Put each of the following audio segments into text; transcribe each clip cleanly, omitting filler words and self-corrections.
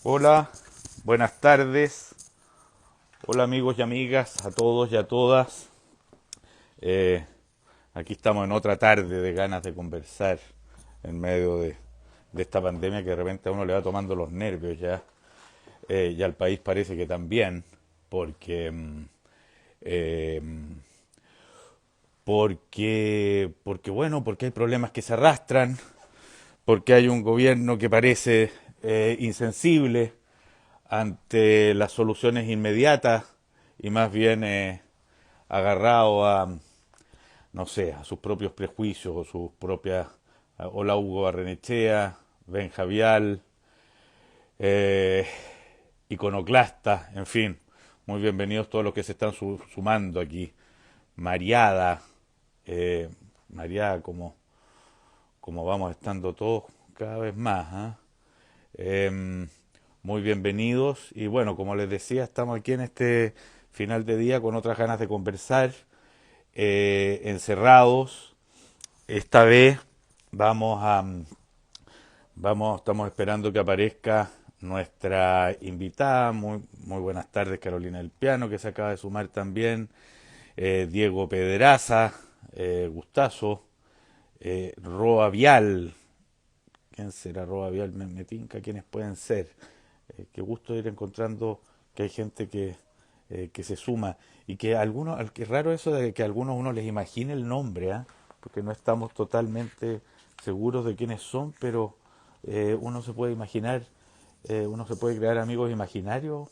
Hola, buenas tardes. Hola amigos y amigas, a todos y a todas. Eh, Aquí estamos en otra tarde de ganas de conversar en medio de esta pandemia que de repente a uno le va tomando los nervios ya. Y al país parece que también, porque, eh, porque hay problemas que se arrastran, porque hay un gobierno que parece insensible ante las soluciones inmediatas y más bien agarrado a, no sé, a sus propios prejuicios o sus propias... Hola Hugo Barrenechea, Ben Javial, eh, Iconoclasta, en fin. Muy bienvenidos todos los que se están sumando aquí. Mariada, eh, Mariada, como vamos estando todos cada vez más. ¿Ah? Muy bienvenidos y bueno, como les decía, estamos aquí en este final de día con otras ganas de conversar, encerrados. Esta vez vamos a, estamos esperando que aparezca nuestra invitada. Muy buenas tardes, Carolina del Piano, que se acaba de sumar también, Diego Pedraza, Gustazo, Roa Vial. ¿Quién será Roa Vial? Me tinca quiénes pueden ser. Qué gusto ir encontrando que hay gente que se suma y que algunos, que es raro eso de que a algunos uno les imagine el nombre, ¿ah? Porque no estamos totalmente seguros de quiénes son, pero uno se puede imaginar, uno se puede crear amigos imaginarios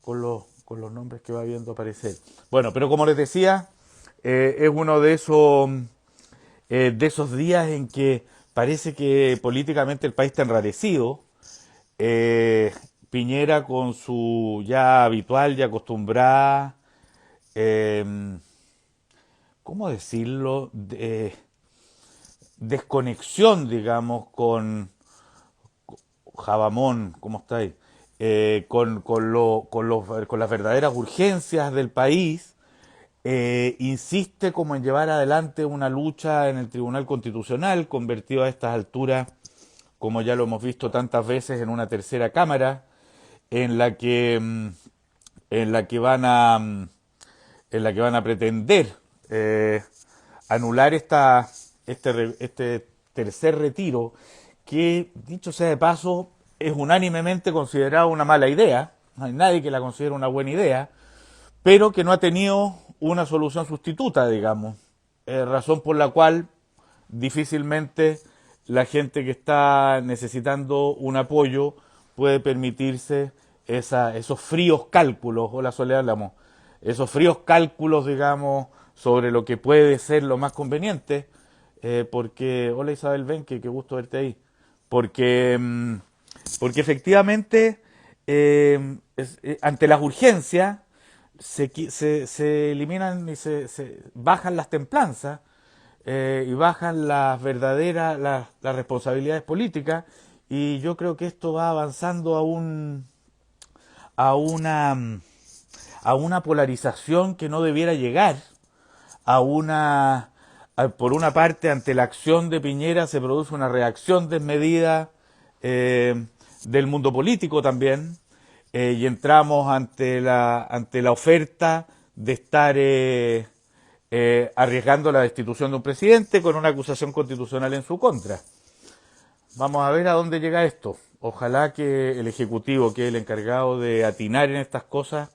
con los nombres que va viendo aparecer. Bueno, pero como les decía, es uno de esos días en que parece que políticamente el país está enrarecido. eh, Piñera con su ya habitual y acostumbrada, eh, ¿cómo decirlo? Desconexión, digamos, con Jabamón, ¿cómo estáis? Con las verdaderas urgencias del país, insiste como en llevar adelante una lucha en el Tribunal Constitucional, convertido a estas alturas, como ya lo hemos visto tantas veces, en una tercera cámara, en la que en la que van a en la que van a pretender eh, anular este tercer retiro, que dicho sea de paso es unánimemente considerado una mala idea. No hay nadie que la considere una buena idea, pero que no ha tenido una solución sustituta, digamos, razón por la cual difícilmente la gente que está necesitando un apoyo puede permitirse esos fríos cálculos, o la soledad hablamos, esos fríos cálculos, digamos, sobre lo que puede ser lo más conveniente, porque, hola Isabel Benque, qué gusto verte ahí, porque, porque efectivamente, ante las urgencias, se eliminan y se bajan las templanzas, y bajan las verdaderas, las responsabilidades políticas, y yo creo que esto va avanzando a una, a una polarización que no debiera llegar, a una, por una parte, ante la acción de Piñera se produce una reacción desmedida del mundo político también, y entramos ante la oferta de estar arriesgando la destitución de un presidente con una acusación constitucional en su contra. Vamos a ver a dónde llega esto. Ojalá que el Ejecutivo, que es el encargado de atinar en estas cosas,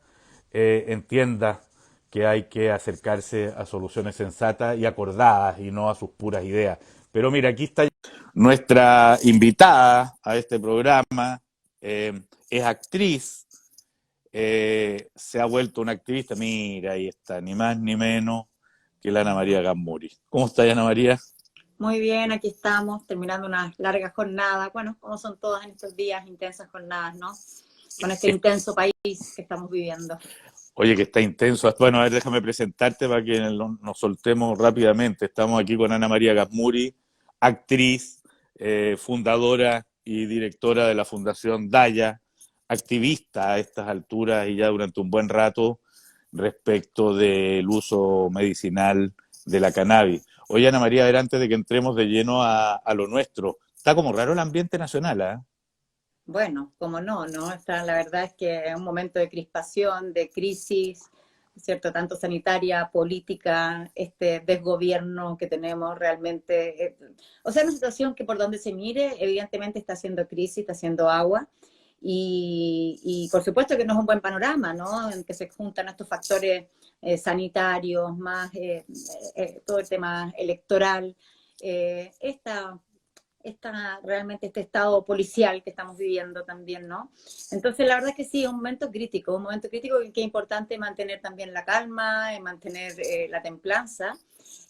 entienda que hay que acercarse a soluciones sensatas y acordadas y no a sus puras ideas. Pero mira, aquí está nuestra invitada a este programa, es actriz, se ha vuelto una activista, mira, ahí está, ni más ni menos que la Ana María Gamuri. ¿Cómo está, Ana María? Muy bien, aquí estamos terminando una larga jornada, bueno, como son todas en estos días, intensas jornadas, ¿no? Con este intenso país que estamos viviendo. Oye, que está intenso. Bueno, a ver, déjame presentarte para que nos soltemos rápidamente. Estamos aquí con Ana María Gamuri, actriz, fundadora y directora de la Fundación Daya, activista a estas alturas y ya durante un buen rato respecto del uso medicinal de la cannabis. Oye, Ana María, a ver, antes de que entremos de lleno a lo nuestro, está como raro el ambiente nacional, ¿eh? Bueno, como no, ¿no? La verdad es que es un momento de crispación, de crisis, ¿cierto? Tanto sanitaria, política, este desgobierno que tenemos realmente. O sea, una situación que por donde se mire, evidentemente está haciendo crisis, está haciendo agua. Y por supuesto que no es un buen panorama, ¿no? En que se juntan estos factores sanitarios, más todo el tema electoral. Esta realmente este estado policial que estamos viviendo también, ¿no? Entonces, la verdad es que sí, es un momento crítico que es importante mantener también la calma, mantener la templanza,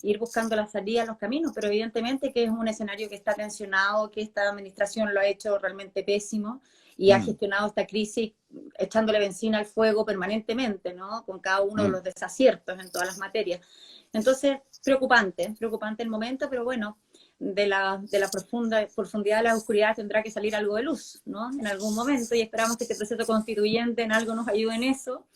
ir buscando la salida, los caminos, pero evidentemente que es un escenario que está tensionado, que esta administración lo ha hecho realmente pésimo y ha Mm, gestionado esta crisis echándole benzina al fuego permanentemente, ¿no? Con cada uno de mm. los desaciertos en todas las materias. Entonces, preocupante el momento, pero bueno, de la profundidad de la oscuridad tendrá que salir algo de luz, ¿no? En algún momento, y esperamos que este proceso constituyente en algo nos ayude en eso.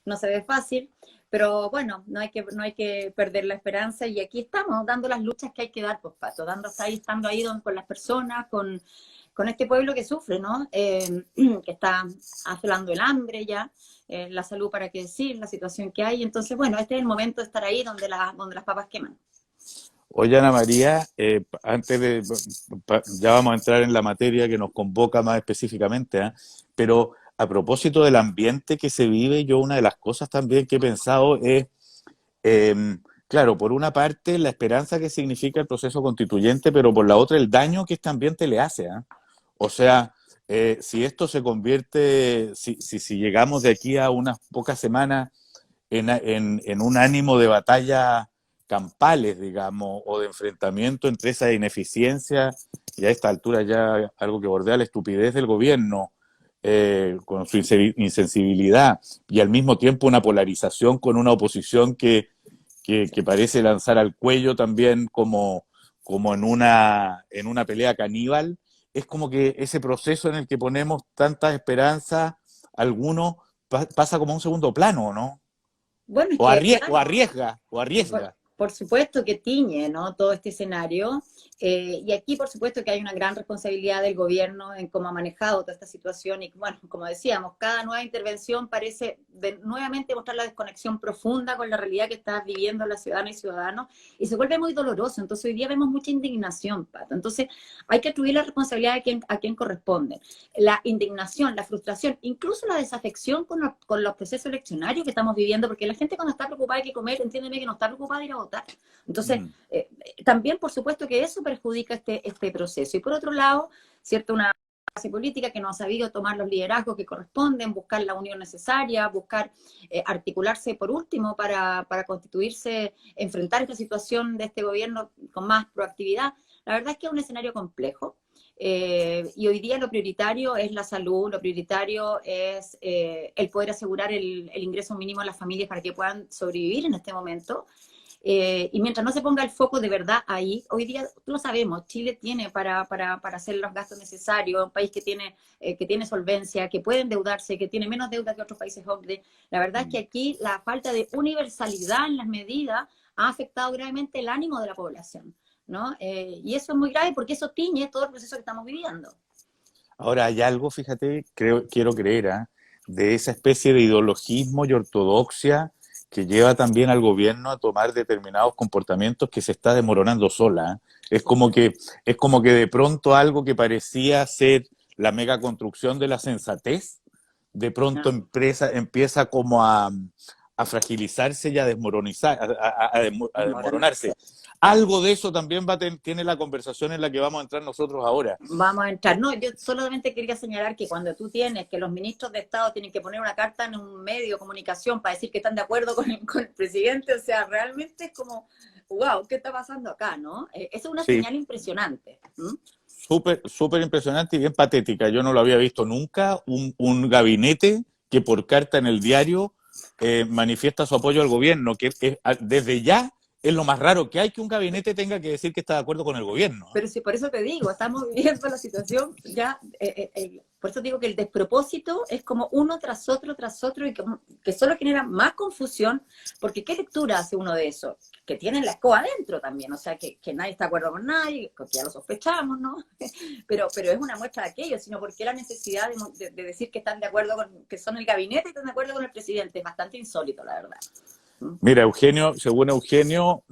No se ve fácil, pero bueno, no hay que perder la esperanza, y aquí estamos dando las luchas que hay que dar, pues, Pato, estando ahí con las personas, con este pueblo que sufre, ¿no? Que está asolando el hambre ya, la salud, para qué decir, la situación que hay. Entonces, bueno, este es el momento de estar ahí donde las papas queman. Oye, Ana María, antes de, ya vamos a entrar en la materia que nos convoca más específicamente, ¿ah? Pero a propósito del ambiente que se vive, yo una de las cosas también que he pensado es, claro, por una parte la esperanza que significa el proceso constituyente, pero por la otra el daño que este ambiente le hace, ¿ah? O sea, si esto se convierte, si llegamos de aquí a unas pocas semanas en un ánimo de batalla campales, digamos, o de enfrentamiento entre esa ineficiencia y a esta altura ya algo que bordea la estupidez del gobierno, con su insensibilidad y al mismo tiempo una polarización con una oposición que parece lanzar al cuello también como en una pelea caníbal. Es como que ese proceso en el que ponemos tantas esperanzas, algunos pasa como a un segundo plano, ¿no? Bueno, es O, que, claro, arriesga, o Por, arriesga. por supuesto que tiñe, ¿no? Todo este escenario. Y aquí, por supuesto, que hay una gran responsabilidad del gobierno en cómo ha manejado toda esta situación. Y bueno, como decíamos, cada nueva intervención parece nuevamente mostrar la desconexión profunda con la realidad que está viviendo la ciudadana y ciudadanos. Y se vuelve muy doloroso. Entonces, hoy día vemos mucha indignación, Pato. Entonces, hay que atribuir la responsabilidad a quien corresponde. La indignación, la frustración, incluso la desafección con los procesos eleccionarios que estamos viviendo, porque la gente, cuando está preocupada de qué comer, entiéndeme que no está preocupada de ir a votar. Entonces, Mm. también, por supuesto, que eso perjudica este proceso. Y por otro lado, ¿cierto? Una clase política que no ha sabido tomar los liderazgos que corresponden, buscar la unión necesaria, buscar articularse por último para constituirse, enfrentar esta situación de este gobierno con más proactividad. La verdad es que es un escenario complejo. Y hoy día lo prioritario es la salud, lo prioritario es el poder asegurar el ingreso mínimo a las familias para que puedan sobrevivir en este momento. Y mientras no se ponga el foco de verdad ahí, hoy día, tú lo sabemos, Chile tiene para hacer los gastos necesarios, un país que tiene solvencia, que puede endeudarse, que tiene menos deuda que otros países OCDE. La verdad es que Mm. aquí la falta de universalidad en las medidas ha afectado gravemente el ánimo de la población, ¿no? Y eso es muy grave porque eso tiñe todo el proceso que estamos viviendo. Ahora hay algo, fíjate, quiero creer, ¿ah? De esa especie de ideologismo y ortodoxia que lleva también al gobierno a tomar determinados comportamientos que se está desmoronando sola, ¿ah? Es como que de pronto algo que parecía ser la mega construcción de la sensatez, de pronto ¿No? empieza como a fragilizarse y a desmoronizar, a desmoronarse. Desmoronarse. Algo de eso también tiene la conversación en la que vamos a entrar nosotros ahora. Vamos a entrar. No, yo solamente quería señalar que cuando tú tienes que los ministros de Estado tienen que poner una carta en un medio de comunicación para decir que están de acuerdo con el presidente, o sea, realmente es como, wow, ¿qué está pasando acá, no? Esa es una Sí, señal impresionante. ¿Mm? súper, súper impresionante y bien patética. Yo no lo había visto nunca. Un gabinete que por carta en el diario manifiesta su apoyo al gobierno, que desde ya es lo más raro que hay que un gabinete tenga que decir que está de acuerdo con el gobierno, ¿eh? Pero si por eso te digo, estamos viviendo la situación ya Por eso digo que el despropósito es como uno tras otro, y que solo genera más confusión, porque ¿qué lectura hace uno de eso? Que tienen la escoba adentro también, o sea, que nadie está de acuerdo con nadie, que ya lo sospechamos, ¿no? Pero es una muestra de aquello, sino porque la necesidad de decir que están de acuerdo con, que son el gabinete y están de acuerdo con el presidente, es bastante insólito, la verdad. Mira, Eugenio, según Eugenio,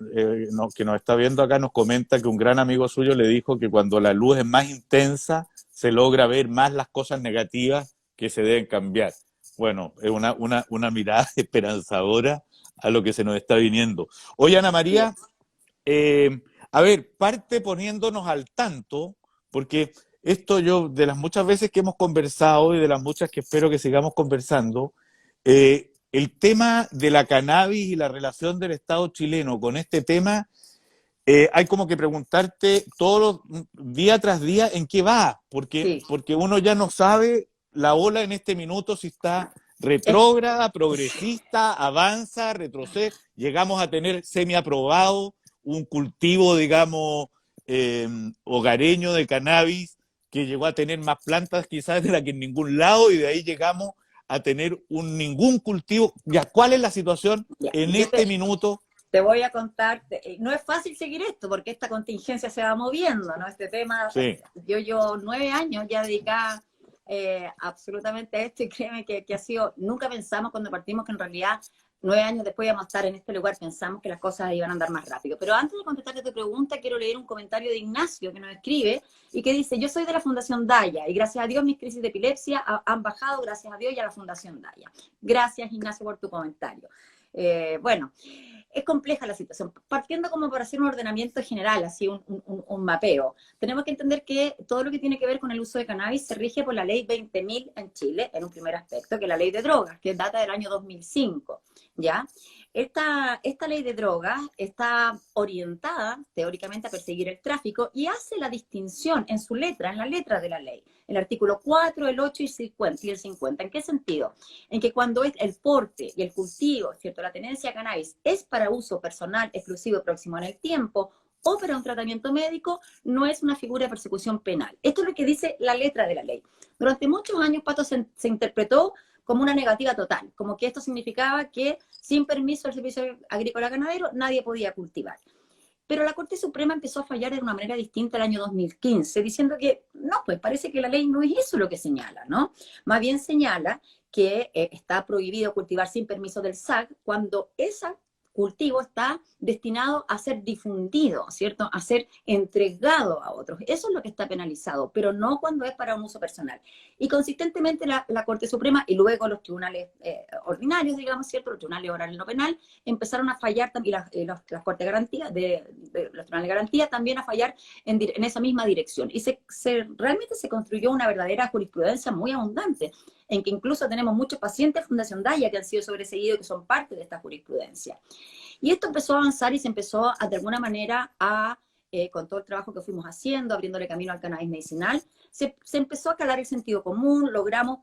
que nos está viendo acá, nos comenta que un gran amigo suyo le dijo que cuando la luz es más intensa, se logra ver más las cosas negativas que se deben cambiar. Bueno, es una mirada esperanzadora a lo que se nos está viniendo. Oye, Ana María, a ver, parte poniéndonos al tanto, porque esto yo, de las muchas veces que hemos conversado y de las muchas que espero que sigamos conversando, el tema de la cannabis y la relación del Estado chileno con este tema, hay como que preguntarte todos los, día tras día en qué va, Sí, porque uno ya no sabe la ola en este minuto si está es, retrógrada, progresista, avanza, retrocede. Llegamos a tener semiaprobado un cultivo, digamos, hogareño de cannabis que llegó a tener más plantas quizás de la que en ningún lado, y de ahí llegamos a tener ningún cultivo. Ya, ¿cuál es la situación ya, en yo este minuto? te voy a contar, no es fácil seguir esto porque esta contingencia se va moviendo, ¿no? Este tema, Sí. yo llevo 9 años ya dedicada absolutamente a esto, y créeme que ha sido, nunca pensamos cuando partimos que en realidad 9 años después íbamos a estar en este lugar, pensamos que las cosas iban a andar más rápido. Pero antes de contestarte tu pregunta, quiero leer un comentario de Ignacio que nos escribe y que dice: yo soy de la Fundación Daya y gracias a Dios mis crisis de epilepsia han bajado, gracias a Dios y a la Fundación Daya. Gracias, Ignacio, por tu comentario. Bueno, es compleja la situación. Partiendo como por hacer un ordenamiento general, así un mapeo, tenemos que entender que todo lo que tiene que ver con el uso de cannabis se rige por la ley 20.000 en Chile, en un primer aspecto, que es la ley de drogas, que data del año 2005, ¿ya? Esta ley de drogas está orientada teóricamente a perseguir el tráfico y hace la distinción en su letra, en la letra de la ley, el artículo 4, el 8 y el 50. ¿En qué sentido? En que cuando es el porte y el cultivo, ¿cierto?, la tenencia de cannabis es para uso personal, exclusivo, próximo en el tiempo, o para un tratamiento médico, no es una figura de persecución penal. Esto es lo que dice la letra de la ley. Durante muchos años, Pato, se interpretó como una negativa total, como que esto significaba que sin permiso del Servicio Agrícola Ganadero nadie podía cultivar. Pero la Corte Suprema empezó a fallar de una manera distinta el año 2015, diciendo que no, pues parece que la ley no es eso lo que señala, ¿no? Más bien señala que está prohibido cultivar sin permiso del SAC cuando ese cultivo está destinado a ser difundido, ¿cierto? A ser entregado a otros. Eso es lo que está penalizado, pero no cuando es para un uso personal. Y consistentemente la Corte Suprema y luego los tribunales ordinarios, digamos, ¿cierto? Los tribunales orales no penal empezaron a fallar también, las Cortes de Garantía, los tribunales de garantía también a fallar en esa misma dirección. Y realmente se construyó una verdadera jurisprudencia muy abundante, en que incluso tenemos muchos pacientes de Fundación Daya que han sido sobreseídos, que son parte de esta jurisprudencia. Y esto empezó a avanzar y se empezó de alguna manera con todo el trabajo que fuimos haciendo, abriéndole camino al cannabis medicinal, se empezó a calar el sentido común, logramos,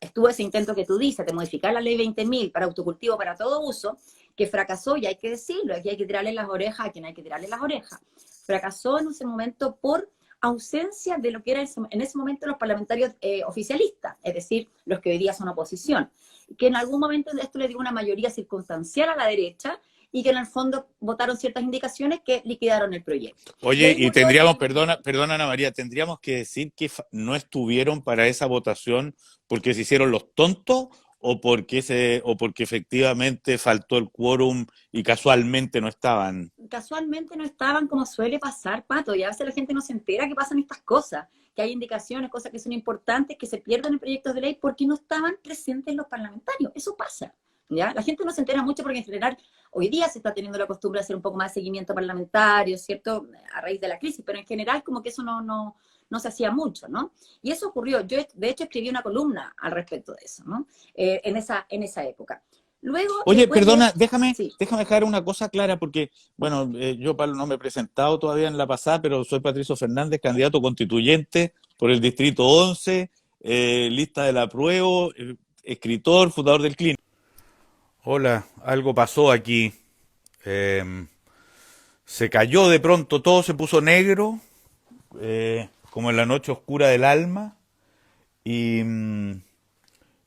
estuvo ese intento que tú dices, de modificar la ley 20.000 para autocultivo para todo uso, que fracasó, y hay que decirlo, aquí hay que tirarle las orejas a quien hay que tirarle las orejas. Fracasó en ese momento por ausencia de lo que eran en ese momento los parlamentarios oficialistas, es decir, los que hoy día son oposición, que en algún momento esto le dio una mayoría circunstancial a la derecha y que en el fondo votaron ciertas indicaciones que liquidaron el proyecto. Y Oye, ahí y murió tendríamos, perdona Ana María, tendríamos que decir que no estuvieron para esa votación porque se hicieron los tontos o porque efectivamente faltó el quórum y casualmente no estaban. casualmente no estaban, como suele pasar, Pato, y a veces la gente no se entera que pasan estas cosas, que hay indicaciones, cosas que son importantes, que se pierden en proyectos de ley porque no estaban presentes los parlamentarios. Eso pasa, ¿ya? La gente no se entera mucho porque en general hoy día se está teniendo la costumbre de hacer un poco más de seguimiento parlamentario, ¿cierto?, a raíz de la crisis, pero en general como que eso no se hacía mucho, ¿no? Y eso ocurrió. Yo, de hecho, escribí una columna al respecto de eso, ¿no? En esa época. Luego, Oye, después de... perdona, déjame Sí, dejar una cosa clara, porque, bueno, yo, Pablo, no me he presentado todavía en la pasada, pero soy Patricio Fernández, candidato constituyente por el Distrito 11, lista del apruebo, escritor, fundador del CLIN. Hola, algo pasó aquí. Eh, Se cayó de pronto, todo se puso negro, como en la noche oscura del alma, y,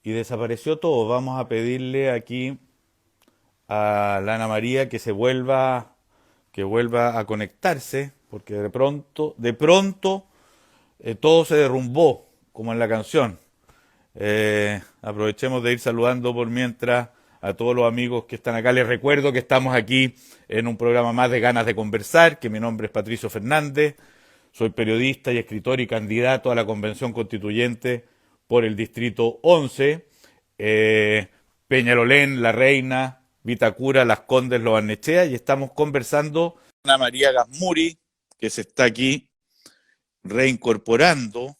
y desapareció todo. Vamos a pedirle aquí a la Ana María que vuelva a conectarse, porque de pronto todo se derrumbó, como en la canción. Aprovechemos de ir saludando por mientras a todos los amigos que están acá. Les recuerdo que estamos aquí en un programa más de Ganas de Conversar, que mi nombre es Patricio Fernández, soy periodista y escritor y candidato a la Convención Constituyente por el Distrito 11, Peñalolén, La Reina, Vitacura, Las Condes, Lo Barnechea, y estamos conversando con Ana María Gasmuri, que se está aquí reincorporando,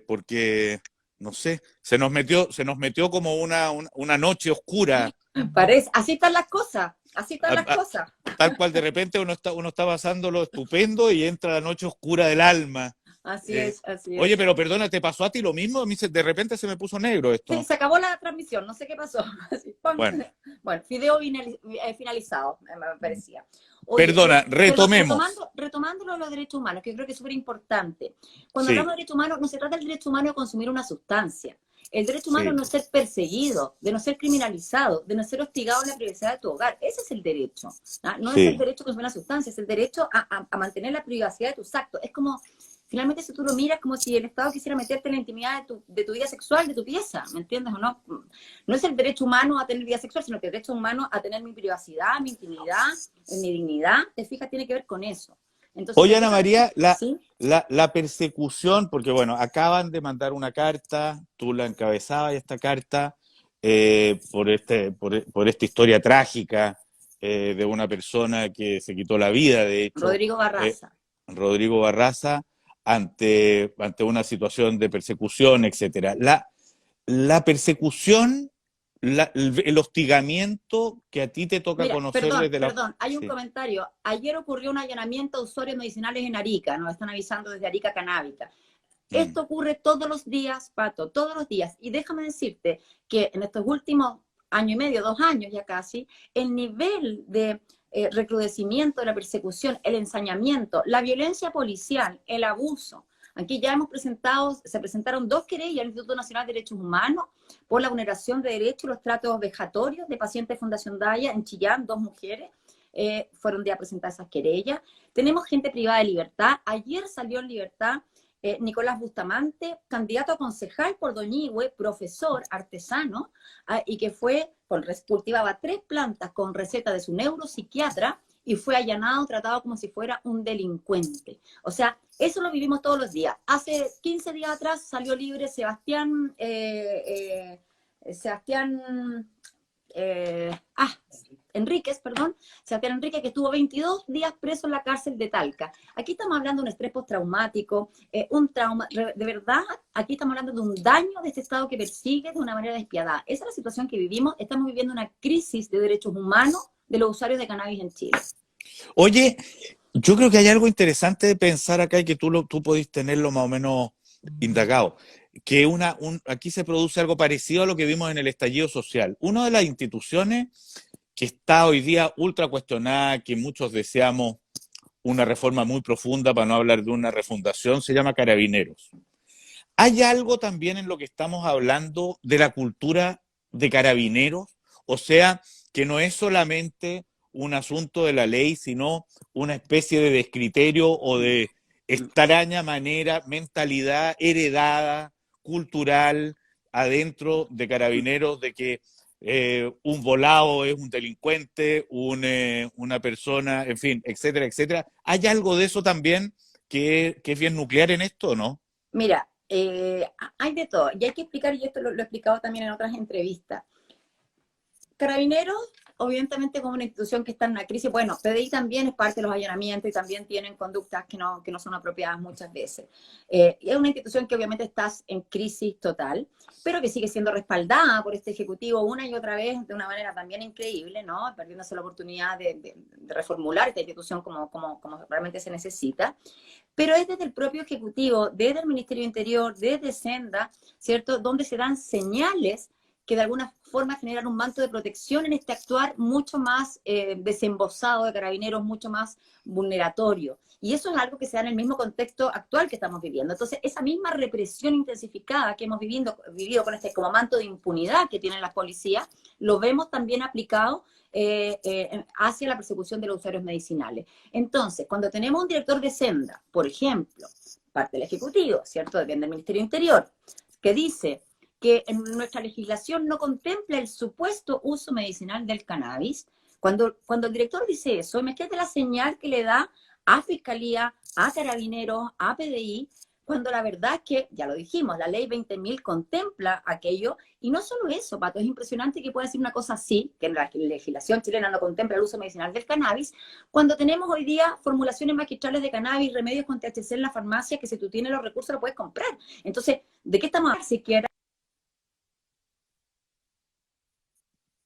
porque, no sé, se nos metió como una noche oscura, Parece, así están las cosas, así están las a- a- cosas. tal cual de repente uno está pasando lo estupendo y entra la noche oscura del alma. Así Eh, es, así Oye, es. pero perdona, ¿te pasó a ti lo mismo? A mí de repente se me puso negro Sí, esto. se acabó la transmisión, no sé qué pasó. Así, ¡pum! Bueno, Bueno, video finalizado, me parecía. Oye, perdona, perdón, retomemos. retomándolo a los derechos humanos, que yo creo que es súper importante. Cuando hablamos Sí, de derechos humanos, no se trata del derecho humano de consumir una sustancia. El derecho humano sí, no es ser perseguido, de no ser criminalizado, de no ser hostigado en la privacidad de tu hogar. Ese es el derecho. ¿Ah? No es el sí. derecho a consumir una sustancia, es el derecho a mantener la privacidad de tus actos. Es como, finalmente, si tú lo miras, como si el Estado quisiera meterte en la intimidad de tu vida sexual, de tu pieza, ¿me entiendes o no? No es el derecho humano a tener vida sexual, sino que el derecho humano a tener mi privacidad, mi intimidad, mi dignidad, te fijas, tiene que ver con eso. Entonces, Oye, desde Ana esa María, ¿sí? la persecución, porque bueno, acaban de mandar una carta, tú la encabezabas esta carta por esta historia trágica de una persona que se quitó la vida, de hecho, Rodrigo eh, Barraza. Rodrigo Barraza, ante una situación de persecución, etcétera. La persecución, el hostigamiento que a ti te toca Mira, conocer perdón, desde la... perdón, hay un Sí. comentario. Ayer ocurrió un allanamiento a usuarios medicinales en Arica, nos están avisando desde Arica Canábica. Mm. Esto ocurre todos los días, Pato, todos los días. Y déjame decirte que en estos últimos año y medio, 2 años ya casi, el nivel de recrudecimiento de la persecución, el ensañamiento, la violencia policial, el abuso. Aquí ya hemos presentado, se presentaron 2 querellas al Instituto Nacional de Derechos Humanos por la vulneración de derechos y los tratos vejatorios de pacientes de Fundación Daya en Chillán, 2 mujeres. Fueron de a presentar esas querellas. Tenemos gente privada de libertad. Ayer salió en libertad Nicolás Bustamante, candidato a concejal por Doñihue, profesor, artesano, y que cultivaba 3 plantas con receta de su neuropsiquiatra y fue allanado, tratado como si fuera un delincuente. O sea, eso lo vivimos todos los días. Hace 15 días atrás salió libre Sebastián Enríquez, perdón, Sebastián Enrique, que estuvo 22 días preso en la cárcel de Talca. Aquí estamos hablando de un estrés postraumático, un trauma, de verdad, aquí estamos hablando de un daño de este Estado que persigue de una manera despiadada. Esa es la situación que vivimos. Estamos viviendo una crisis de derechos humanos de los usuarios de cannabis en Chile. Oye, yo creo que hay algo interesante de pensar acá y que tú podés tenerlo más o menos indagado, que aquí se produce algo parecido a lo que vimos en el estallido social. Una de las instituciones que está hoy día ultra cuestionada, que muchos deseamos una reforma muy profunda, para no hablar de una refundación, se llama Carabineros. ¿Hay algo también en lo que estamos hablando de la cultura de Carabineros? O sea, que no es solamente un asunto de la ley, sino una especie de descriterio o de extraña manera, mentalidad heredada, cultural, adentro de Carabineros, de que un volado es un delincuente, una persona, en fin, etcétera, etcétera. ¿Hay algo de eso también que es bien nuclear en esto, no? Mira, hay de todo. Y hay que explicar, y esto lo he explicado también en otras entrevistas. Carabineros, obviamente, como una institución que está en una crisis, bueno, PDI también es parte de los allanamientos y también tienen conductas que no son apropiadas muchas veces. Es una institución que obviamente está en crisis total, pero que sigue siendo respaldada por este Ejecutivo una y otra vez de una manera también increíble, ¿no? Perdiéndose la oportunidad de reformular esta institución como realmente se necesita. Pero es desde el propio Ejecutivo, desde el Ministerio de Interior, desde Senda, ¿cierto? Donde se dan señales que de alguna forma generan un manto de protección en este actuar mucho más desembosado de Carabineros, mucho más vulneratorio. Y eso es algo que se da en el mismo contexto actual que estamos viviendo. Entonces, esa misma represión intensificada que hemos vivido con este como manto de impunidad que tienen las policías, lo vemos también aplicado hacia la persecución de los usuarios medicinales. Entonces, cuando tenemos un director de Senda, por ejemplo, parte del Ejecutivo, ¿cierto? Depende del Ministerio Interior, que dice que en nuestra legislación no contempla el supuesto uso medicinal del cannabis. Cuando el director dice eso, imagínate la señal que le da a Fiscalía, a Carabineros, a PDI, cuando la verdad es que, ya lo dijimos, la ley 20.000 contempla aquello, y no solo eso, Pato, es impresionante que pueda decir una cosa así, que en la legislación chilena no contempla el uso medicinal del cannabis, cuando tenemos hoy día formulaciones magistrales de cannabis, remedios con THC en la farmacia, que si tú tienes los recursos lo puedes comprar. Entonces, ¿de qué estamos hablando? Siquiera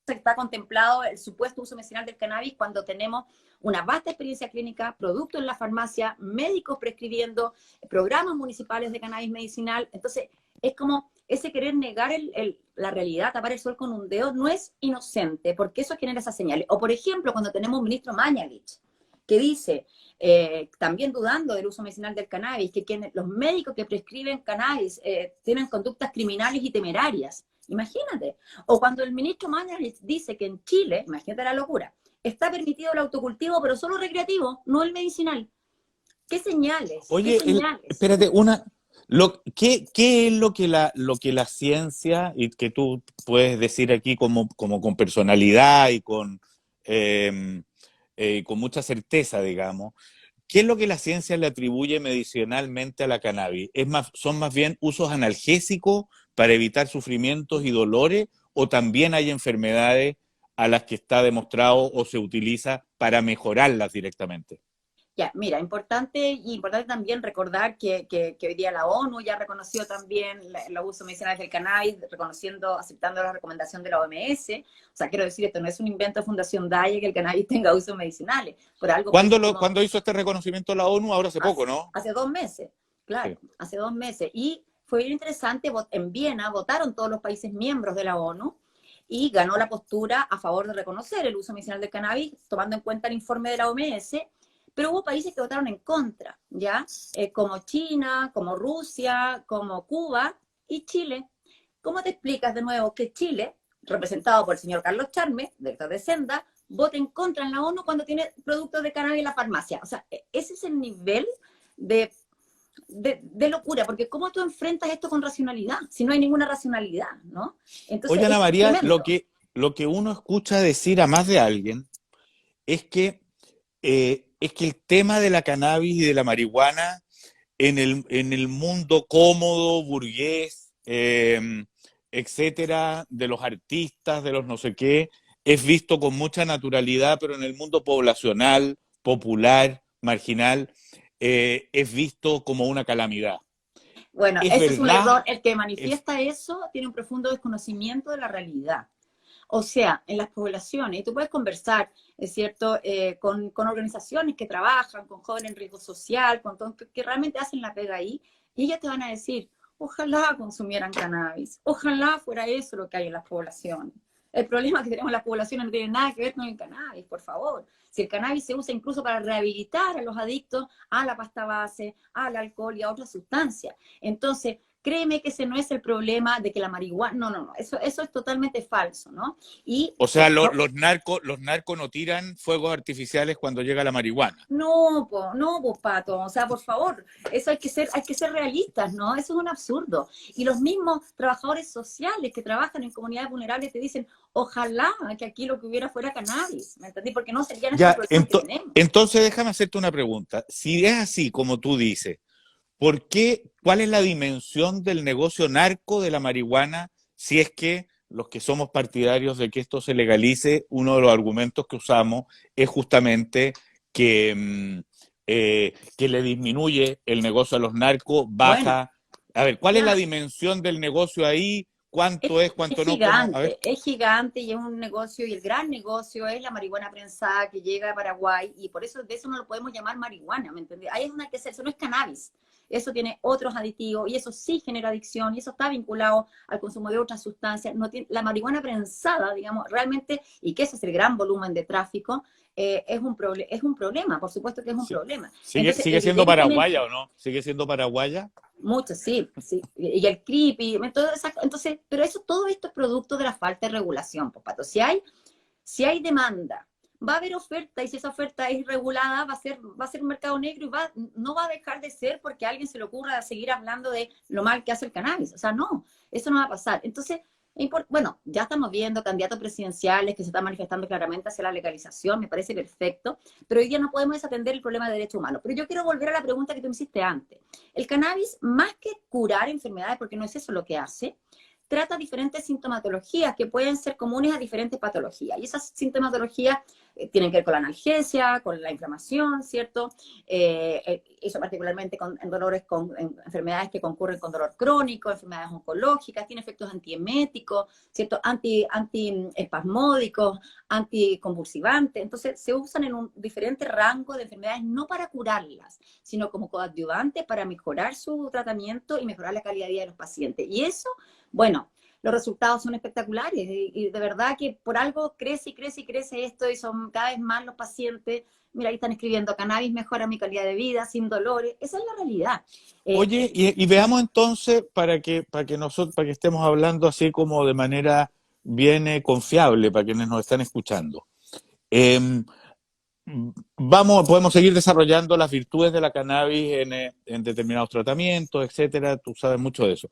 está contemplado el supuesto uso medicinal del cannabis cuando tenemos una vasta experiencia clínica, productos en la farmacia, médicos prescribiendo, programas municipales de cannabis medicinal. Entonces, es como ese querer negar la realidad, tapar el sol con un dedo, no es inocente, porque eso genera esas señales. O, por ejemplo, cuando tenemos un ministro Mañalich, que dice, también dudando del uso medicinal del cannabis, que los médicos que prescriben cannabis tienen conductas criminales y temerarias. Imagínate. O cuando el ministro Mañalich dice que en Chile, imagínate la locura, está permitido el autocultivo, pero solo recreativo, no el medicinal. ¿Qué señales? Oye, ¿Qué señales? espérate, ¿qué es lo que la ciencia, y que tú puedes decir aquí como con personalidad y con mucha certeza, digamos, qué es lo que la ciencia le atribuye medicinalmente a la cannabis? ¿Son más bien usos analgésicos para evitar sufrimientos y dolores, o también hay enfermedades a las que está demostrado o se utiliza para mejorarlas directamente? Ya, mira, importante también recordar que hoy día la ONU ya reconoció también los usos medicinales del cannabis, aceptando la recomendación de la OMS. O sea, quiero decir, esto no es un invento de Fundación Daya que el cannabis tenga usos medicinales. Por algo ¿Cuándo hizo este reconocimiento la ONU? Ahora hace poco, ¿no? Hace 2 meses, claro, Sí. hace 2 meses. Y fue bien interesante, en Viena votaron todos los países miembros de la ONU y ganó la postura a favor de reconocer el uso medicinal del cannabis, tomando en cuenta el informe de la OMS. Pero hubo países que votaron en contra, ¿ya? Como China, como Rusia, como Cuba y Chile. ¿Cómo te explicas de nuevo que Chile, representado por el señor Carlos Charme, director de Senda, vote en contra en la ONU cuando tiene productos de cannabis en la farmacia? O sea, ese es el nivel de locura, porque ¿cómo tú enfrentas esto con racionalidad? Si no hay ninguna racionalidad, ¿no? Entonces, Oye, Ana es María, tremendo. lo que uno escucha decir a más de alguien es que el tema de la cannabis y de la marihuana en el mundo cómodo, burgués, etcétera, de los artistas, de los no sé qué, es visto con mucha naturalidad, pero en el mundo poblacional, popular, marginal, es visto como una calamidad. Bueno, ¿Es ese es un verdad? error. El que Es, manifiesta eso tiene un profundo desconocimiento de la realidad. O sea, en las poblaciones, y tú puedes conversar, es cierto, con organizaciones que trabajan, con jóvenes en riesgo social, que realmente hacen la pega ahí, y ellas te van a decir, ojalá consumieran cannabis, ojalá fuera eso lo que hay en las poblaciones. El problema que tenemos en las poblaciones no tiene nada que ver con el cannabis, por favor. Si el cannabis se usa incluso para rehabilitar a los adictos a la pasta base, al alcohol y a otras sustancias. Entonces, créeme que ese no es el problema de que la marihuana, no, eso es totalmente falso, ¿no? Y o sea, los narcos no tiran fuegos artificiales cuando llega la marihuana. no, pues, Pato, o sea, por favor, eso hay que ser realistas, ¿no? Eso es un absurdo. Y los mismos trabajadores sociales que trabajan en comunidades vulnerables te dicen, ojalá que aquí lo que hubiera fuera cannabis, ¿me entendí? Porque no serían estos Ya, problemas que tenemos. entonces déjame hacerte una pregunta. Si es así como tú dices, ¿por qué? ¿Cuál es la dimensión del negocio narco de la marihuana si es que los que somos partidarios de que esto se legalice, uno de los argumentos que usamos es justamente que, que le disminuye el negocio a los narcos, Bueno, baja? A ver, ¿cuál es la ya, dimensión del negocio ahí? ¿Cuánto es, cuánto no? ¿Cómo? A ver. es gigante y es un negocio, y el gran negocio es la marihuana prensada que llega a Paraguay, y por eso de eso no lo podemos llamar marihuana, ¿me entendés? Ahí es una que eso no es cannabis. eso tiene otros aditivos, y eso sí genera adicción, y eso está vinculado al consumo de otras sustancias. No tiene, la marihuana prensada, digamos, realmente, y que ese es el gran volumen de tráfico, es un problema, por supuesto que es un Sí. problema. ¿Sigue, Entonces, sigue siendo evidentemente, paraguaya o no? ¿Sigue siendo paraguaya? mucho, sí, sí. Y el creepy, entonces, pero eso, todo esto es producto de la falta de regulación, pues, Pato. Si hay demanda, va a haber oferta, y si esa oferta es regulada, va a ser un mercado negro, y no va a dejar de ser porque a alguien se le ocurra seguir hablando de lo mal que hace el cannabis. O sea, no, eso no va a pasar. Entonces, bueno, ya estamos viendo candidatos presidenciales que se están manifestando claramente hacia la legalización, me parece perfecto, pero hoy día no podemos desatender el problema de derechos humanos. Pero yo quiero volver a la pregunta que tú me hiciste antes. El cannabis, más que curar enfermedades, porque no es eso lo que hace, trata diferentes sintomatologías que pueden ser comunes a diferentes patologías. Y esas sintomatologías tienen que ver con la analgesia, con la inflamación, ¿cierto? Eso particularmente en dolores, en enfermedades que concurren con dolor crónico, enfermedades oncológicas, tiene efectos antieméticos, ¿cierto? Antiespasmódicos, anticonvulsivantes. Entonces, se usan en un diferente rango de enfermedades, no para curarlas, sino como coadyuvantes para mejorar su tratamiento y mejorar la calidad de vida de los pacientes. Y eso, bueno, los resultados son espectaculares, y de verdad que por algo crece y crece y crece esto, y son cada vez más los pacientes. Mira, ahí están escribiendo: cannabis mejora mi calidad de vida, sin dolores. Esa es la realidad. Oye, y veamos entonces, para que estemos hablando así como de manera bien confiable para quienes nos están escuchando. Eh, podemos seguir desarrollando las virtudes de la cannabis en determinados tratamientos, etcétera. Tú sabes mucho de eso.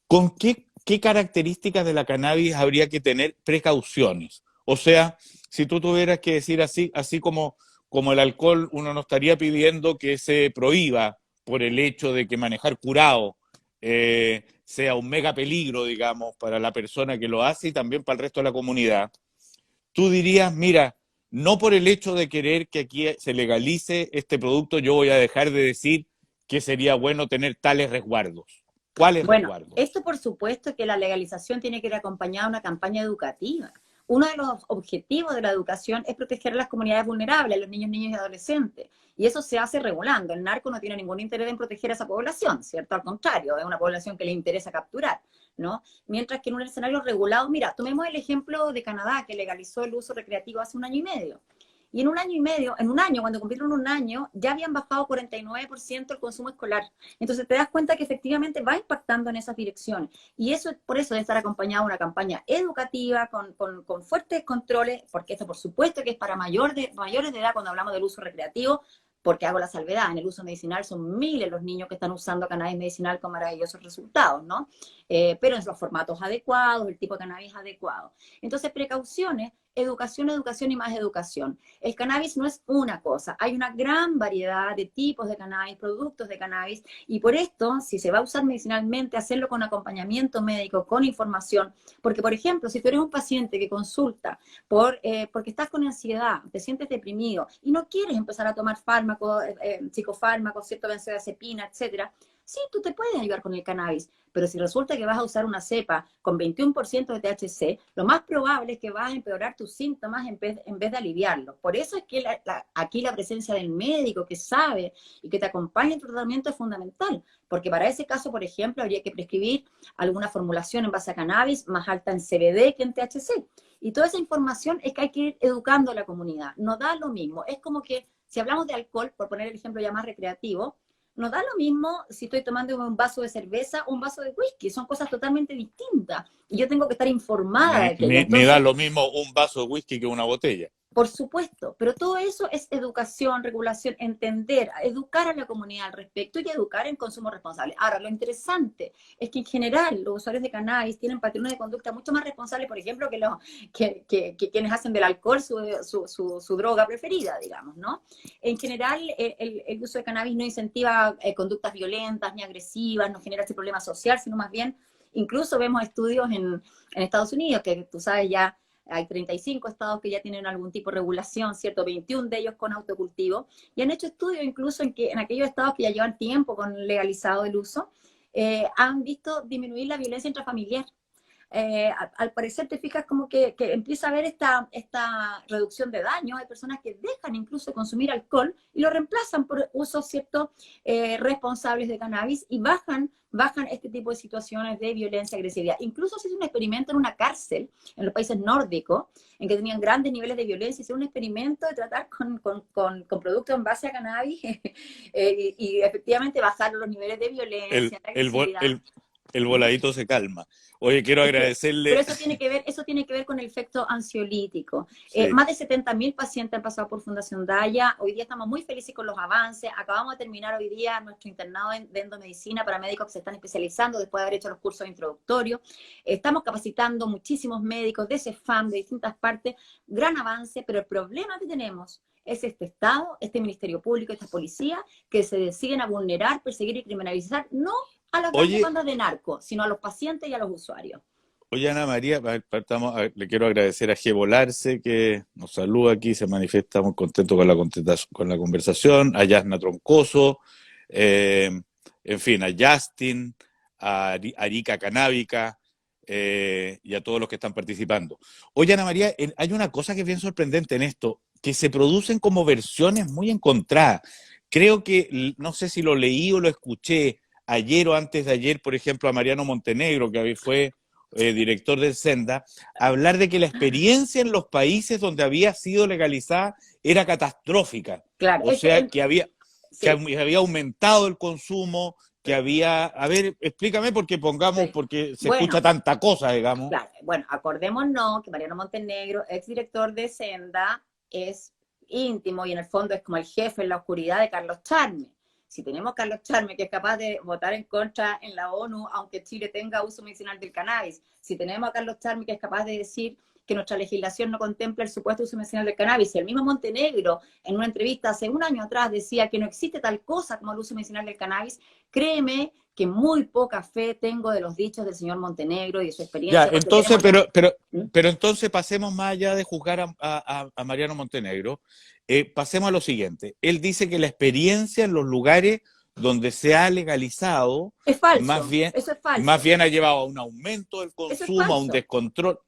¿Con qué características de la cannabis habría que tener precauciones? O sea, si tú tuvieras que decir así como el alcohol, uno no estaría pidiendo que se prohíba por el hecho de que manejar curado sea un mega peligro, digamos, para la persona que lo hace y también para el resto de la comunidad. Tú dirías, mira, no por el hecho de querer que aquí se legalice este producto, yo voy a dejar de decir que sería bueno tener tales resguardos. ¿Cuáles Bueno, resguardos? esto por supuesto que la legalización tiene que ir acompañada de una campaña educativa. Uno de los objetivos de la educación es proteger a las comunidades vulnerables, a los niños, niñas y adolescentes. Y eso se hace regulando. El narco no tiene ningún interés en proteger a esa población, ¿cierto? Al contrario, es una población que le interesa capturar, ¿no? Mientras que en un escenario regulado, mira, tomemos el ejemplo de Canadá, que legalizó el uso recreativo hace 1 año y medio. Y en 1 año y medio, en un año, cuando cumplieron 1 año, ya habían bajado 49% el consumo escolar. Entonces te das cuenta que efectivamente va impactando en esas direcciones. Y eso, por eso debe estar acompañado de una campaña educativa con fuertes controles, porque esto por supuesto que es para mayores de edad cuando hablamos del uso recreativo, porque hago la salvedad, en el uso medicinal son miles los niños que están usando cannabis medicinal con maravillosos resultados, ¿no? Pero en los formatos adecuados, el tipo de cannabis adecuado. Entonces, precauciones, educación, educación y más educación. El cannabis no es una cosa, hay una gran variedad de tipos de cannabis, productos de cannabis, y por esto, si se va a usar medicinalmente, hacerlo con acompañamiento médico, con información, porque, por ejemplo, si tú eres un paciente que consulta porque estás con ansiedad, te sientes deprimido y no quieres empezar a tomar fármacos, psicofármacos, cierto, benzodiazepina, etcétera, sí, tú te puedes ayudar con el cannabis, pero si resulta que vas a usar una cepa con 21% de THC, lo más probable es que vas a empeorar tus síntomas en vez de aliviarlos. Por eso es que aquí la presencia del médico que sabe y que te acompaña en tu tratamiento es fundamental, porque para ese caso, por ejemplo, habría que prescribir alguna formulación en base a cannabis más alta en CBD que en THC. Y toda esa información es que hay que ir educando a la comunidad. No da lo mismo. Es como que si hablamos de alcohol, por poner el ejemplo ya más recreativo, no da lo mismo si estoy tomando un vaso de cerveza o un vaso de whisky. Son cosas totalmente distintas. Y yo tengo que estar informada de aquello. Ni da Entonces, lo mismo un vaso de whisky que una botella. por supuesto, pero todo eso es educación, regulación, entender, educar a la comunidad al respecto y educar en consumo responsable. Ahora, lo interesante es que en general los usuarios de cannabis tienen patrones de conducta mucho más responsables, por ejemplo, que quienes hacen del alcohol su droga preferida, digamos, ¿no? En general, el uso de cannabis no incentiva conductas violentas ni agresivas, no genera este problema social, sino más bien, incluso vemos estudios en Estados Unidos, que tú sabes ya, hay 35 estados que ya tienen algún tipo de regulación, ¿cierto? 21 de ellos con autocultivo, y han hecho estudios incluso en aquellos estados que ya llevan tiempo con legalizado el uso, han visto disminuir la violencia intrafamiliar. al parecer te fijas como que empieza a haber esta reducción de daños. Hay personas que dejan incluso de consumir alcohol y lo reemplazan por usos, ¿cierto?, responsables de cannabis, y bajan este tipo de situaciones de violencia, agresividad. Incluso se hizo un experimento en una cárcel en los países nórdicos, en que tenían grandes niveles de violencia. Hicieron un experimento de tratar con productos en base a cannabis y efectivamente bajaron los niveles de El, violencia, de el, vo- agresividad. el, el voladito se calma. Oye, quiero Pero agradecerle. eso tiene que ver con el efecto ansiolítico. Sí. Más de 70.000 pacientes han pasado por Fundación Daya. Hoy día estamos muy felices con los avances. Acabamos de terminar hoy día nuestro internado de endomedicina para médicos que se están especializando después de haber hecho los cursos introductorios. Estamos capacitando muchísimos médicos de CEFAM, de distintas partes. Gran avance, pero el problema que tenemos es este Estado, este Ministerio Público, esta policía, que se deciden a vulnerar, perseguir y criminalizar, no a las grandes Oye, bandas de narcos, sino a los pacientes y a los usuarios. Oye, Ana María, le quiero agradecer a G. Volarse, que nos saluda aquí, se manifiesta muy contento con con la conversación, a Yasna Troncoso, eh, en fin, a Justin, a Arika Canábica, y a todos los que están participando. Oye, Ana María, hay una cosa que es bien sorprendente en esto, que se producen como versiones muy encontradas. Creo que, no sé si lo leí o lo escuché ayer o antes de ayer, por ejemplo, a Mariano Montenegro, que fue director del Senda, hablar de que la experiencia en los países donde había sido legalizada era catastrófica. Claro, O sea, que sí, había aumentado el consumo, que había... A ver, explícame sí. porque se escucha Bueno, tanta cosa, digamos. claro, bueno, acordémonos que Mariano Montenegro, exdirector de Senda, es íntimo y en el fondo es como el jefe en la oscuridad de Carlos Charme. Si tenemos a Carlos Charme, que es capaz de votar en contra en la ONU, aunque Chile tenga uso medicinal del cannabis, si tenemos a Carlos Charme, que es capaz de decir que nuestra legislación no contempla el supuesto uso medicinal del cannabis, y el mismo Montenegro, en una entrevista hace un año atrás, decía que no existe tal cosa como el uso medicinal del cannabis, créeme que muy poca fe tengo de los dichos del señor Montenegro y de su Ya, experiencia, porque entonces, tenemos ya... ¿Mm? pero entonces pasemos más allá de juzgar a Mariano Montenegro. Pasemos a lo siguiente. Él dice que la experiencia en los lugares donde se ha legalizado, Es falso, eso es más falso, bien ha llevado a un aumento del eso es consumo, a un falso. descontrol.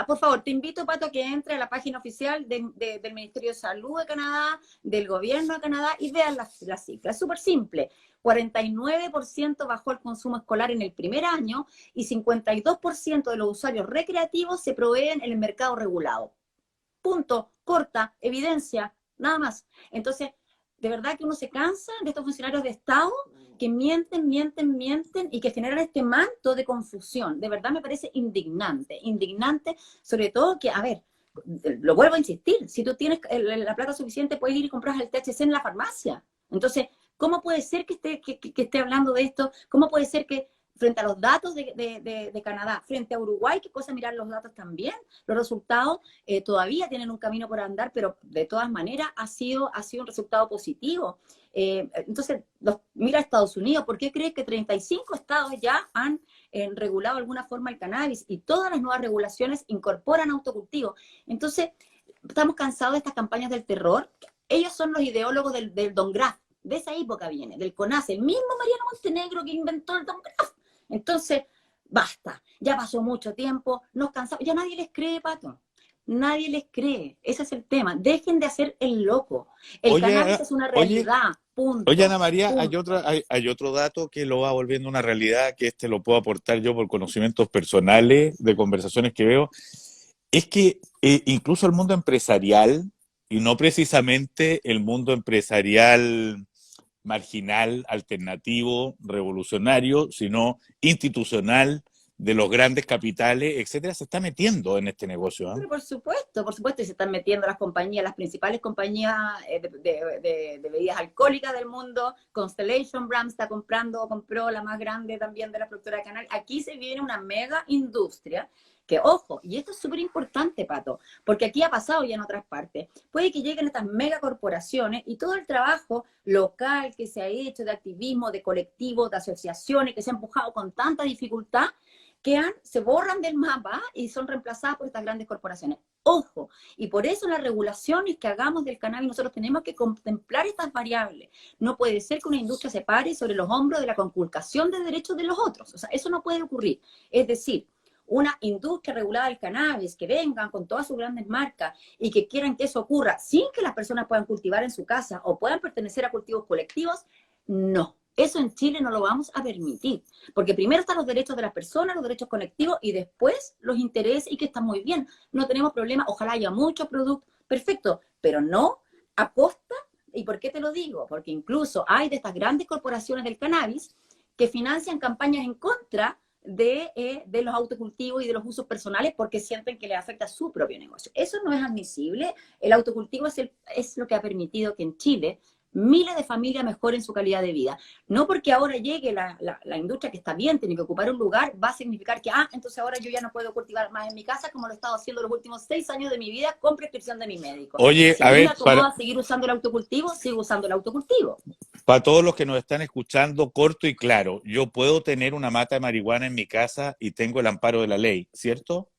Por favor, te invito, Pato, a que entre a la página oficial del Ministerio de Salud de Canadá, del Gobierno de Canadá, y vean las cifras. Es súper simple. 49% bajó el consumo escolar en el primer año y 52% de los usuarios recreativos se proveen en el mercado regulado. Punto, corta, evidencia, nada más. Entonces, de verdad que uno se cansa de estos funcionarios de Estado que mienten, mienten, mienten y que generan este manto de confusión. De verdad me parece indignante, sobre todo que, a ver, lo vuelvo a insistir, si tú tienes la plata suficiente puedes ir y comprar el THC en la farmacia. Entonces, ¿cómo puede ser que esté hablando de esto? ¿Cómo puede ser que frente a los datos de Canadá, frente a Uruguay, qué cosa mirar los datos también? Los resultados todavía tienen un camino por andar, pero de todas maneras ha sido un resultado positivo. Entonces, mira Estados Unidos, ¿por qué crees que 35 estados ya han regulado de alguna forma el cannabis y todas las nuevas regulaciones incorporan autocultivo? Entonces, estamos cansados de estas campañas del terror. Ellos son los ideólogos del Don Graf, de esa época viene, del CONACE, el mismo Mariano Montenegro que inventó el Don Graf. Entonces, basta, ya pasó mucho tiempo, nos cansamos, ya nadie les cree, Pato. Nadie les cree, ese es el tema. Dejen de hacer el loco. El cannabis Oye, es una oye, realidad, Oye, Ana punto, María, punto. hay otro dato que lo va volviendo una realidad, que este lo puedo aportar yo por conocimientos personales de conversaciones que veo, es que incluso el mundo empresarial, y no precisamente el mundo empresarial marginal, alternativo, revolucionario, sino institucional, de los grandes capitales, etcétera, se está metiendo en este negocio, ¿ah? Pero por supuesto, y se están metiendo las compañías, las principales compañías de bebidas alcohólicas del mundo. Constellation Brands compró la más grande también de la productora de canal. Aquí se viene una mega industria que, ojo, y esto es súper importante, Pato, porque aquí ha pasado ya en otras partes. Puede que lleguen estas megacorporaciones y todo el trabajo local que se ha hecho de activismo, de colectivos, de asociaciones, que se ha empujado con tanta dificultad, se borran del mapa y son reemplazadas por estas grandes corporaciones. Ojo, y por eso en las regulaciones que hagamos del cannabis nosotros tenemos que contemplar estas variables. No puede ser que una industria se pare sobre los hombros de la conculcación de derechos de los otros. O sea, eso no puede ocurrir. Es decir, una industria regulada del cannabis, que vengan con todas sus grandes marcas y que quieran que eso ocurra sin que las personas puedan cultivar en su casa o puedan pertenecer a cultivos colectivos, no. Eso en Chile no lo vamos a permitir, porque primero están los derechos de las personas, los derechos colectivos, y después los intereses, y que está muy bien, no tenemos problema, ojalá haya muchos productos, perfecto, pero no a costa. ¿Y por qué te lo digo? Porque incluso hay de estas grandes corporaciones del cannabis que financian campañas en contra de los autocultivos y de los usos personales porque sienten que les afecta su propio negocio. Eso no es admisible. El autocultivo es lo que ha permitido que en Chile miles de familias mejoren su calidad de vida. No porque ahora llegue la industria que está bien, tiene que ocupar un lugar, va a significar que, entonces ahora yo ya no puedo cultivar más en mi casa como lo he estado haciendo los últimos 6 años de mi vida con prescripción de mi médico. Oye, Si a me ver, acomoda seguir usando el autocultivo, sigo usando el autocultivo. para todos los que nos están escuchando, corto y claro, yo puedo tener una mata de marihuana en mi casa y tengo el amparo de la ley, ¿cierto?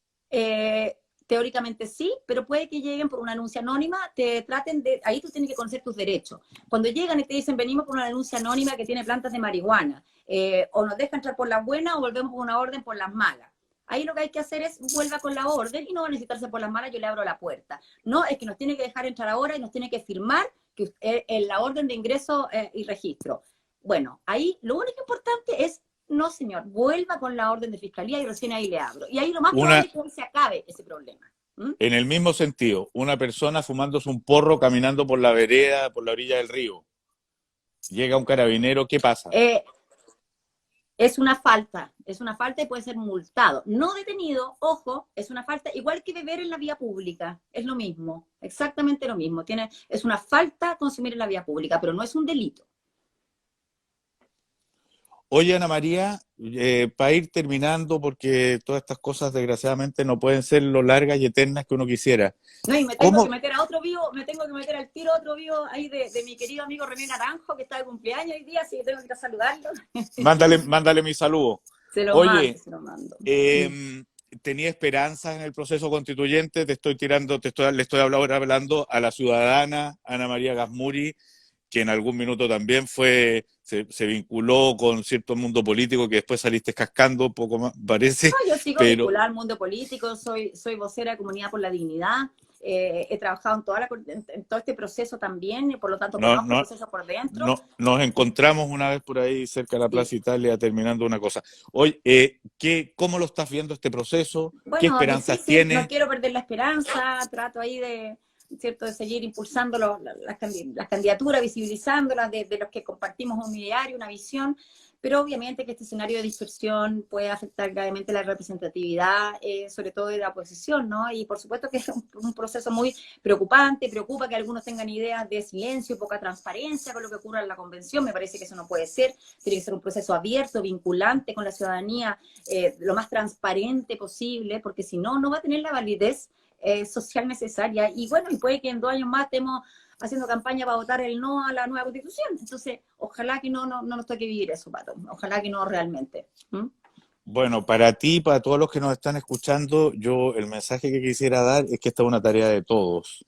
Teóricamente sí, pero puede que lleguen por una denuncia anónima, te traten de, ahí tú tienes que conocer tus derechos. Cuando llegan y te dicen, venimos por una denuncia anónima que tiene plantas de marihuana, o nos dejan entrar por las buenas o volvemos con una orden por las malas. Ahí lo que hay que hacer es, vuelva con la orden y no va a necesitarse por las malas, yo le abro la puerta. No, es que nos tiene que dejar entrar ahora y nos tiene que firmar que en la orden de ingreso y registro. Bueno, ahí lo único importante es, no señor, vuelva con la orden de fiscalía y recién ahí le abro. Y ahí lo más probable es que se acabe ese problema. En el mismo sentido, una persona fumándose un porro caminando por la vereda, por la orilla del río. Llega un carabinero, ¿qué pasa? Es una falta y puede ser multado. No detenido, ojo, es una falta, igual que beber en la vía pública, es lo mismo, exactamente lo mismo. Es una falta consumir en la vía pública, pero no es un delito. Oye, Ana María, para ir terminando, porque todas estas cosas desgraciadamente no pueden ser lo largas y eternas que uno quisiera. No, y me tengo que meter a otro vivo, me tengo que meter al tiro a otro vivo ahí de mi querido amigo René Naranjo, que está de cumpleaños hoy día, así que tengo que ir a saludarlo. Mándale mi saludo. Oye, se lo mando. Tenía esperanzas en el proceso constituyente, le estoy hablando a la ciudadana Ana María Gasmuri, que en algún minuto también se vinculó con cierto mundo político que después saliste cascando un poco más, parece. No, yo sigo vinculada al mundo político, soy vocera de Comunidad por la Dignidad, he trabajado en todo este proceso también, y por lo tanto conozco el proceso por dentro. Nos encontramos una vez por ahí cerca de la Plaza Italia terminando una cosa. Oye, ¿cómo lo estás viendo este proceso? Bueno, ¿qué esperanzas tienes? No quiero perder la esperanza, trato ahí de seguir impulsando las candidaturas, visibilizándolas de los que compartimos un ideario, una visión, pero obviamente que este escenario de dispersión puede afectar gravemente la representatividad, sobre todo de la oposición, ¿no? Y por supuesto que es un proceso muy preocupante, preocupa que algunos tengan ideas de silencio, poca transparencia con lo que ocurre en la convención, me parece que eso no puede ser, tiene que ser un proceso abierto, vinculante con la ciudadanía, lo más transparente posible, porque si no, no va a tener la validez social necesaria, y bueno, y puede que en 2 años más estemos haciendo campaña para votar el no a la nueva constitución, entonces ojalá que no nos toque vivir eso, Pato, ojalá que no realmente. Bueno, para ti, para todos los que nos están escuchando, yo el mensaje que quisiera dar es que esta es una tarea de todos,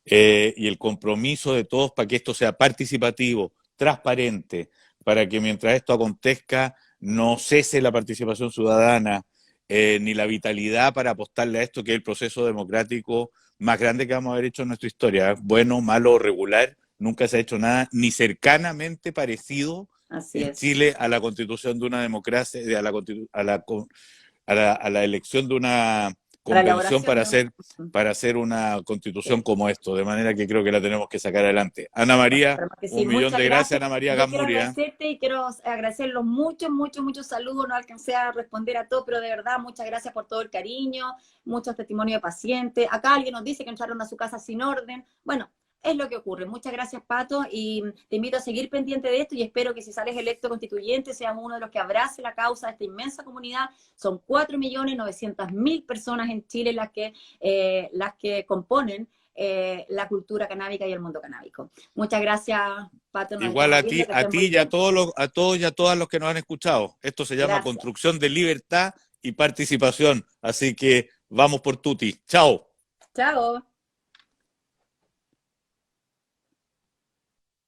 y el compromiso de todos para que esto sea participativo, transparente, para que mientras esto acontezca no cese la participación ciudadana, ni la vitalidad para apostarle a esto, que es el proceso democrático más grande que vamos a haber hecho en nuestra historia. Bueno, malo o regular, nunca se ha hecho nada ni cercanamente parecido en Chile a la constitución de una democracia, a la elección de una convención para hacer una constitución como esto, de manera que creo que la tenemos que sacar adelante. Ana María, un millón de gracias, Ana María Gasmuri. Quiero agradecerte y quiero agradecer muchos saludos, no alcancé a responder a todo, pero de verdad muchas gracias por todo el cariño, muchos testimonios de pacientes. Acá alguien nos dice que entraron a su casa sin orden. Bueno, es lo que ocurre. Muchas gracias, Pato, y te invito a seguir pendiente de esto y espero que si sales electo constituyente seas uno de los que abrace la causa de esta inmensa comunidad. Son 4.900.000 personas en Chile las que componen la cultura canábica y el mundo canábico. Muchas gracias, Pato. Igual a ti y a todos y a todas los que nos han escuchado. Esto se llama construcción de libertad y participación. Así que vamos por tutti. Chao. Chao.